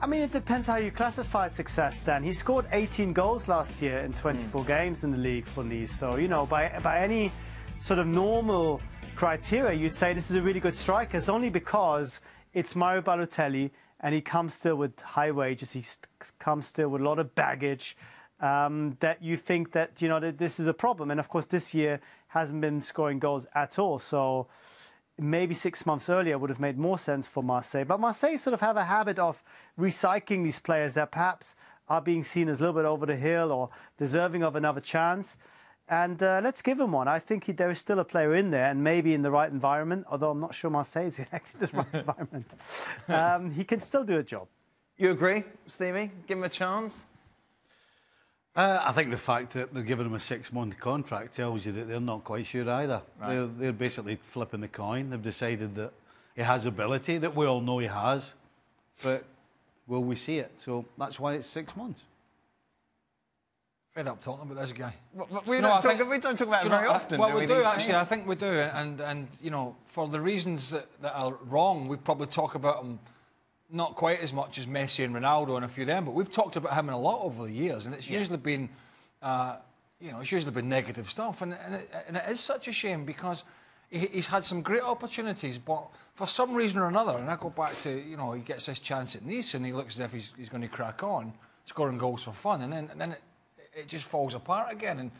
I mean, it depends how you classify success, Dan. He scored 18 goals last year in 24 games in the league for Nice. So, you know, by any sort of normal criteria, you'd say this is a really good striker. It's only because it's Mario Balotelli and he comes still with high wages. He comes still with a lot of baggage that you think that, you know, that this is a problem. And, of course, this year hasn't been scoring goals at all. So maybe 6 months earlier would have made more sense for Marseille. But Marseille sort of have a habit of recycling these players that perhaps are being seen as a little bit over the hill or deserving of another chance. And let's give him one. I think there is still a player in there and maybe in the right environment, although I'm not sure Marseille is exactly the right environment. He can still do a job. You agree, Stevie? Give him a chance? I think the fact that they're giving him a 6-month contract tells you that they're not quite sure either. Right. They're basically flipping the coin. They've decided that he has ability, that we all know he has, but will we see it? So that's why it's 6 months. Fed up talking about this guy. We don't talk about it very often. Well, we do actually. I think we do, and you know, for the reasons that are wrong, we probably talk about him not quite as much as Messi and Ronaldo and a few of them, but we've talked about him a lot over the years, and it's usually been, you know, it's usually been negative stuff, and it is such a shame because he's had some great opportunities, but for some reason or another, and I go back to, you know, he gets this chance at Nice and he looks as if he's going to crack on, scoring goals for fun, and then it just falls apart again. And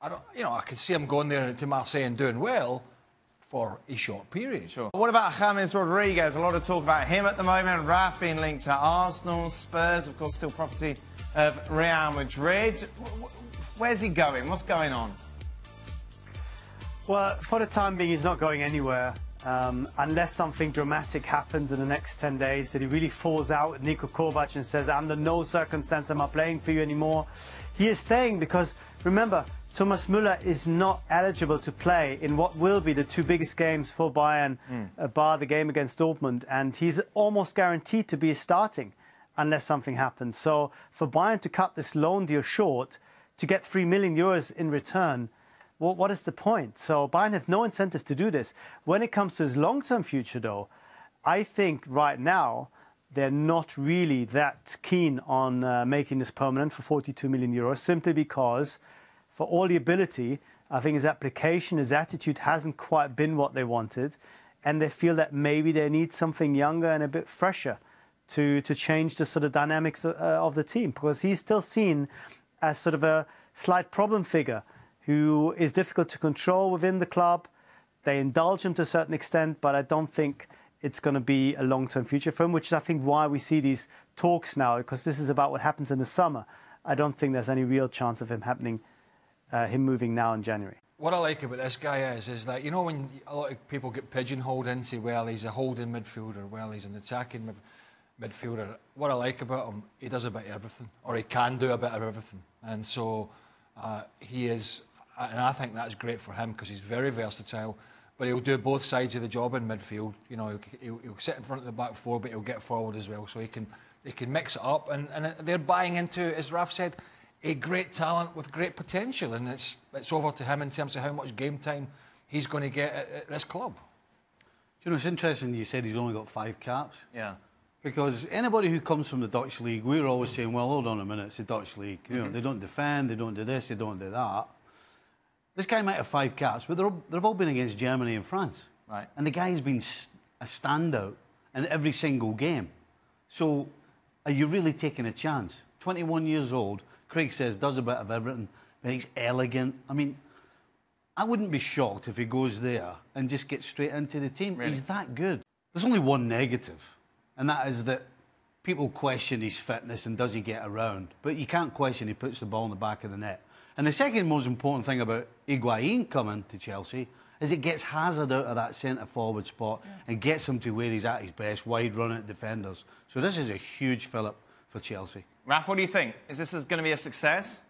I don't, you know, I could see him going there to Marseille and doing well for a short period. Sure. What about James Rodriguez? A lot of talk about him at the moment. Raf being linked to Arsenal, Spurs, of course, still property of Real Madrid. Where's he going? What's going on? Well, for the time being, he's not going anywhere. Unless something dramatic happens in the next 10 days, that he really falls out with Niko Kovac and says, under no circumstance am I playing for you anymore. He is staying because, remember, Thomas Müller is not eligible to play in what will be the 2 biggest games for Bayern, bar the game against Dortmund, and he's almost guaranteed to be starting unless something happens. So for Bayern to cut this loan deal short, to get €3 million in return, well, what is the point? So Bayern have no incentive to do this. When it comes to his long-term future, though, I think right now they're not really that keen on making this permanent for €42 million, simply because, for all the ability, I think his application, his attitude hasn't quite been what they wanted, and they feel that maybe they need something younger and a bit fresher to change the sort of dynamics of the team, because he's still seen as sort of a slight problem figure who is difficult to control within the club. They indulge him to a certain extent, but I don't think it's going to be a long-term future for him, which is, I think, why we see these talks now, because this is about what happens in the summer. I don't think there's any real chance of him moving now in January. What I like about this guy is that, you know, when a lot of people get pigeonholed into, well, he's a holding midfielder, well, he's an attacking midfielder. What I like about him, he does a bit of everything, or he can do a bit of everything. And so he is... And I think that's great for him because he's very versatile. But he'll do both sides of the job in midfield. You know, he'll sit in front of the back four, but he'll get forward as well. So he can mix it up. And they're buying into, as Raf said, a great talent with great potential. And it's over to him in terms of how much game time he's going to get at this club. You know, it's interesting you said he's only got 5 caps. Yeah. Because anybody who comes from the Dutch league, we're always saying, well, hold on a minute, it's the Dutch league. You know, they don't defend, they don't do this, they don't do that. This guy might have 5 caps, but they've all been against Germany and France. Right. And the guy's been a standout in every single game. So are you really taking a chance? 21 years old, Craig says, does a bit of everything, but he's elegant. I mean, I wouldn't be shocked if he goes there and just gets straight into the team. Really? He's that good. There's only one negative, and that is that people question his fitness and does he get around. But you can't question he puts the ball in the back of the net. And the second most important thing about Higuain coming to Chelsea is it gets Hazard out of that centre-forward spot and gets him to where he's at his best, wide-running defenders. So this is a huge fill-up for Chelsea. Raf, what do you think? Is this going to be a success?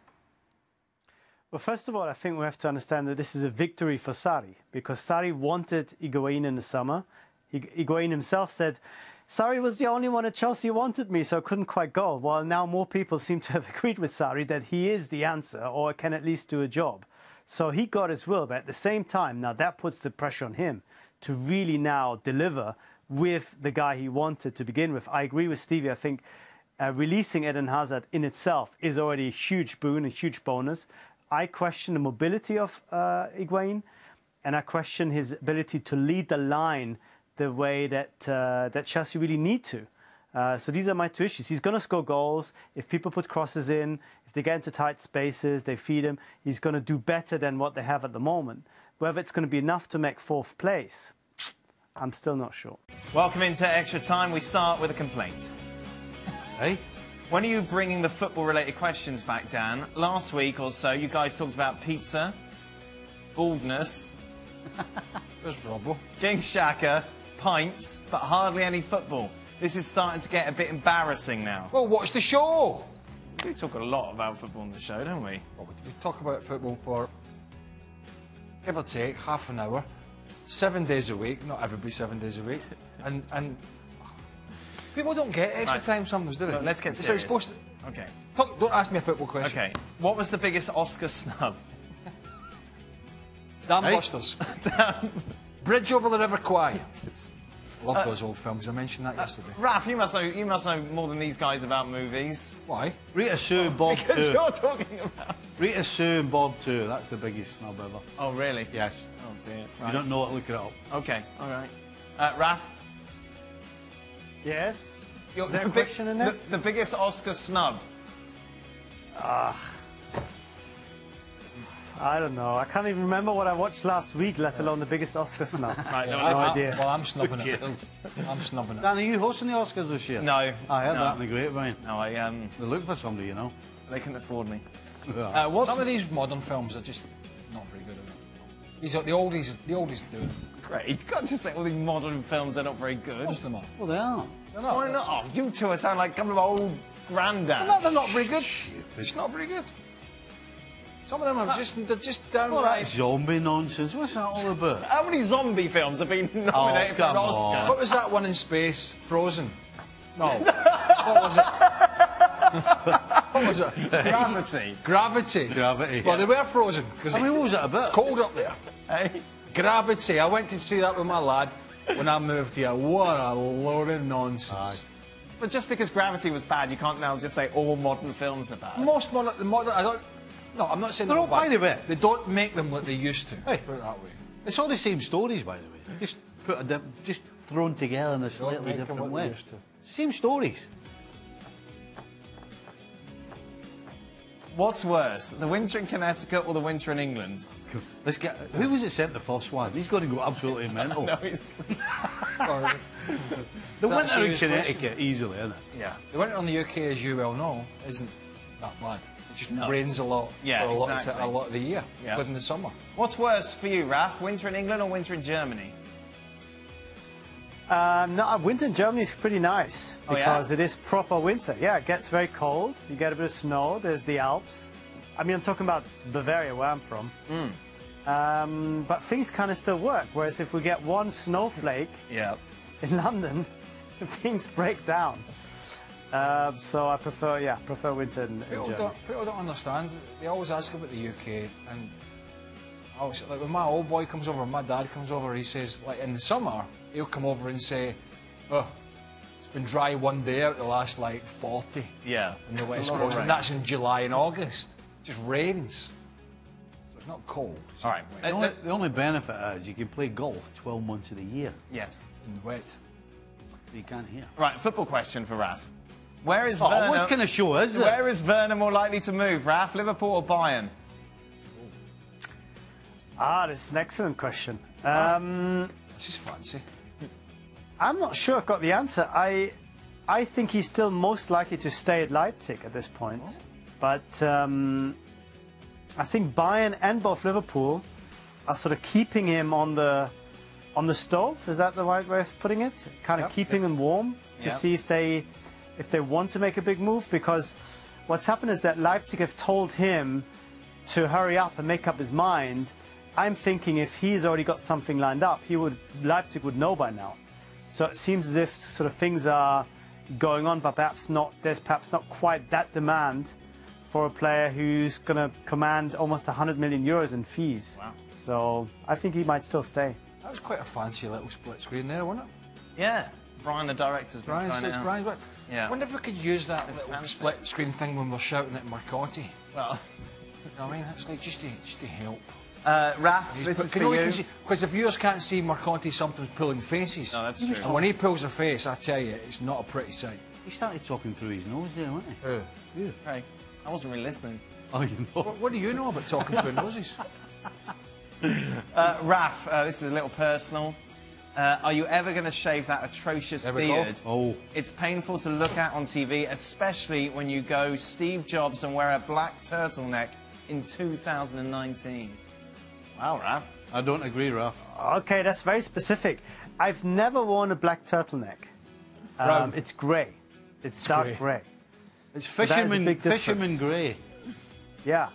Well, first of all, I think we have to understand that this is a victory for Sarri, because Sarri wanted Higuain in the summer. Higuain himself said, Sarri was the only one at Chelsea who wanted me, so I couldn't quite go. Well, now more people seem to have agreed with Sarri that he is the answer, or can at least do a job. So he got his will, but at the same time, now that puts the pressure on him to really now deliver with the guy he wanted to begin with. I agree with Stevie. I think releasing Eden Hazard in itself is already a huge boon, a huge bonus. I question the mobility of Higuain, and I question his ability to lead the line the way that that Chelsea really need to. So these are my two issues. He's going to score goals. If people put crosses in, if they get into tight spaces, they feed him, he's going to do better than what they have at the moment. Whether it's going to be enough to make 4th place, I'm still not sure. Welcome into Extra Time. We start with a complaint. Hey? When are you bringing the football-related questions back, Dan? Last week or so, you guys talked about pizza, baldness, There's Robbo. King Shaka, pints, but hardly any football. This is starting to get a bit embarrassing now. Well, watch the show. We talk a lot about football on the show, don't we? Well, we talk about football for, give or take, half an hour, 7 days a week. Not everybody 7 days a week. And people don't get extra time sometimes, do they? Look, let's get It's serious. supposed to... Okay. Look, don't ask me a football question. Okay. What was the biggest Oscar snub? Dam Hey? Busters. Bridge over the River Kwai. Love those old films. I mentioned that yesterday. Raf, you must know more than these guys about movies. Why? Rita Sue and Bob Because 2. you're talking about... Rita Sue and Bob 2. That's the biggest snub ever. Oh, really? Yes. Oh, dear. If you don't know it, look it up. Okay, all right. Raf? Yes? Your, Is there a question in there? The biggest Oscar snub? I don't know. I can't even remember what I watched last week, let alone the biggest Oscar snub. Right, no, No let's... idea. Well, I'm snubbing it. I'm snubbing it. Dan, are you hosting the Oscars this year? No. I heard no. that in the grapevine. No, They look for somebody, you know. they couldn't afford me. Yeah. Some of these modern films are just not very good. These are the oldies do it. Great. You can't just say all these modern films are not very good. Most of them are. Well, they are. They're not. Why not? Oh, you two sound like a couple of old granddads. They're not very good. It's not very good. Some of them are they're just All that downright. zombie nonsense. What's that all about? How many zombie films have been nominated for an come Oscar? on. What was that one in space? Frozen? No. What was it? What was it? Gravity. Gravity. Gravity. Well, they were frozen because I mean, what was it about? it's cold up there. Hey? Gravity. I went to see that with my lad when I moved here. What a load of nonsense. Aye. But just because Gravity was bad, you can't now just say all modern films are bad. Most modern, I don't. No, I'm not saying They're all bad. by the way. They don't make them like they used to. Hey. Put it that way. It's all the same stories, by the way. Just thrown together in a Don't slightly make them different what they way. used to. Same stories. What's worse, the winter in Connecticut or the winter in England? Let's get. Who was it sent the first one? He's going to go absolutely mental. No, he's... Or- The that a winter in serious Connecticut, easily, isn't it? Yeah. The winter on the UK, as you well know, isn't that bad. It just rains a lot Yeah, for exactly. a lot of the year, Yeah. including the summer. What's worse for you, Raf? Winter in England or winter in Germany? No, winter in Germany is pretty nice Oh, yeah? because it is proper winter. Yeah, it gets very cold. You get a bit of snow. There's the Alps. I mean, I'm talking about Bavaria, where I'm from. But things kind of still work. Whereas if we get one snowflake Yeah. in London, things break down. So I prefer winter in Germany. People don't understand. They always ask about the UK, and I always, like when my old boy comes over, my dad comes over, he says, like in the summer, he'll come over and say, "Oh, it's been dry one day out the last like 40 Yeah. in the It's West a lot of Coast, rain. and that's in July and August. It just rains, so it's not cold. It's All right. just The only benefit is you can play golf 12 months of the year. Yes. in the wet. You can't hear. Right, football question for Raf. Where is Oh, Werner... what kind of show is this? Where is Werner more likely to move, Raf? Liverpool or Bayern? This is an excellent question. This is fancy. I'm not sure I've got the answer. I think he's still most likely to stay at Leipzig at this point. But I think Bayern and both Liverpool are sort of keeping him on the stove. Is that the right way of putting it? Kind of keeping him warm to Yep. see if they want to make a big move. Because what's happened is that Leipzig have told him to hurry up and make up his mind. I'm thinking if he's already got something lined up, Leipzig would know by now. So it seems as if sort of things are going on, but there's perhaps not quite that demand for a player who's going to command almost 100 million euros in fees. Wow. So I think he might still stay. That was quite a fancy little split screen there, wasn't it? Yeah. Brian, the director's been trying it out. Yeah. I wonder if we could use that little split screen thing when we're shouting at Marcotti. Well, you know what I mean? It's like just to help. Raf, this is for you. Because the viewers can't see Marcotti sometimes pulling faces. No, that's true. And when he pulls a face, I tell you, it's not a pretty sight. He started talking through his nose there, wasn't he? Yeah. Hey, I wasn't really listening. Oh, you know. What do you know about talking through noses? Raf, this is a little personal. Are you ever going to shave that atrocious beard? Oh. It's painful to look at on TV, especially when you go Steve Jobs and wear a black turtleneck in 2019. Wow, Raf. I don't agree, Raf. Okay, that's very specific. I've never worn a black turtleneck. It's grey. It's dark grey. It's fisherman grey. Yeah.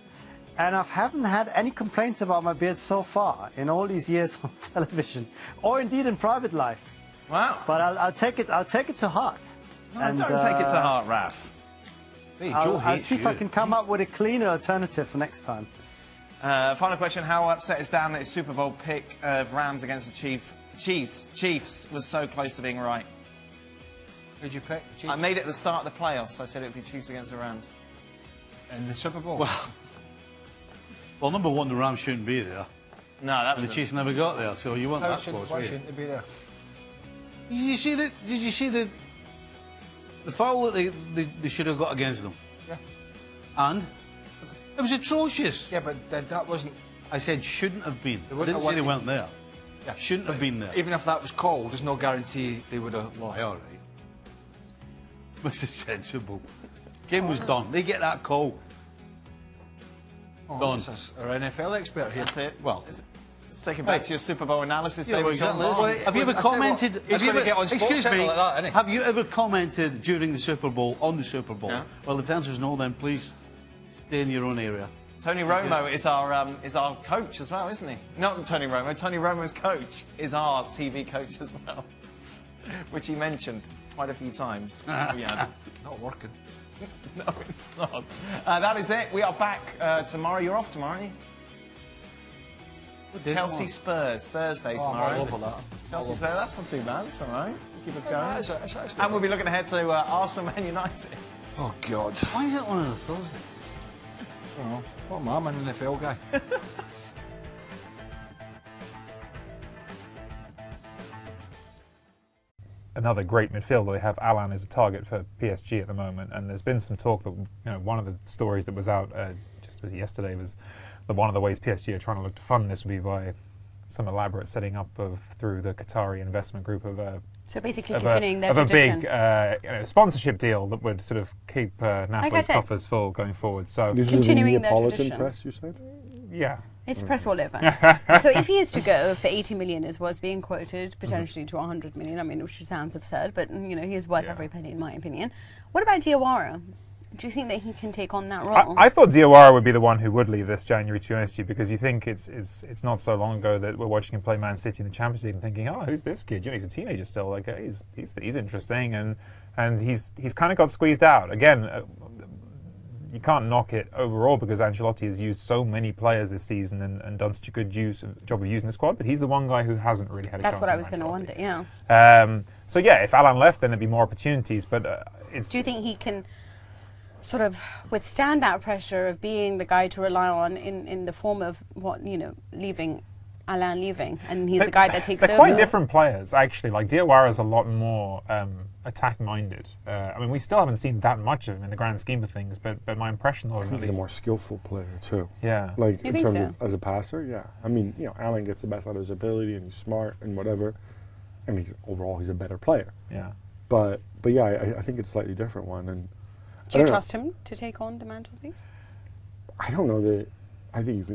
And I haven't had any complaints about my beard so far in all these years on television, or indeed in private life. Wow. But I'll take it to heart. No, and, don't take it to heart, Raf. Hey, I'll see if I can come up with a cleaner alternative for next time. Final question. How upset is Dan that his Super Bowl pick of Rams against the Chiefs was so close to being right? Who'd you pick? Chiefs? I made it at the start of the playoffs. I said it would be Chiefs against the Rams. In the Super Bowl? Well, number one, the Rams shouldn't be there. No, that was... The Chiefs never got there, so you want that close, why shouldn't they be there? Did you see the foul that they should have got against them? Yeah. And? It was atrocious. Yeah, but that wasn't... I said shouldn't have been. I didn't have say they weren't there. Yeah. Shouldn't have been there. Even if that was called, there's no guarantee they would have lost. All right. This is sensible. Game was done. They get that call. Oh, done. Our NFL expert here. That's it. Well, let's take it back to your Super Bowl analysis. Yeah, exactly. Have you ever commented? He's going to get on Sports Center like that, isn't he? Have you ever commented during the Super Bowl on the Super Bowl? Yeah. Well, if the answer is no, then please stay in your own area. Tony Romo is our coach as well, isn't he? Not Tony Romo. Tony Romo's coach is our TV coach as well, which he mentioned quite a few times. Yeah. Not working. No, it's not. That is it. We are back tomorrow. You're off tomorrow, aren't you? Chelsea Spurs, Thursday tomorrow. I'm all over that. Chelsea Spurs, that's not too bad. It's all right. Keep us going. It's actually And we'll be looking ahead to Arsenal Man United. Oh, God. Why is it one of the Thursdays? I don't know. What am I? I'm an NFL guy. Another great midfielder. They have Alan as a target for PSG at the moment, and there's been some talk that one of the stories that was out just yesterday was that one of the ways PSG are trying to look to fund this would be by some elaborate setting up through the Qatari investment group of so basically continuing their tradition. A big sponsorship deal that would sort of keep Napoli's coffers full going forward. So this continuing is the Neapolitan tradition. press, you said? Yeah. It's press all over. So if he is to go for 80 million, as was being quoted, potentially to 100 million, I mean, which sounds absurd, but he is worth every penny in my opinion. What about Diawara? Do you think that he can take on that role? I thought Diawara would be the one who would leave this January, to be honest with you, because you think it's not so long ago that we're watching him play Man City in the Champions League and thinking, oh, who's this kid? He's a teenager still. Like he's interesting, and he's kind of got squeezed out again. You can't knock it overall because Ancelotti has used so many players this season and done such a good job of using the squad, but he's the one guy who hasn't really had a chance. That's what I was going to wonder, yeah. So yeah, if Alan left, then there'd be more opportunities, but Do you think he can sort of withstand that pressure of being the guy to rely on in the form of Alain leaving, and he's the guy that takes over? They're quite different players, actually. Like Diawara's a lot more attack-minded. I mean, we still haven't seen that much of him in the grand scheme of things, but my impression of him, he's a more skillful player too. Yeah, like you in think terms of as a passer. Yeah, I mean, Alan gets the best out of his ability, and he's smart and whatever. I mean, overall, he's a better player. Yeah, but yeah, I think it's a slightly different one. And do you trust him to take on the mantle, please? I don't know that. I think you can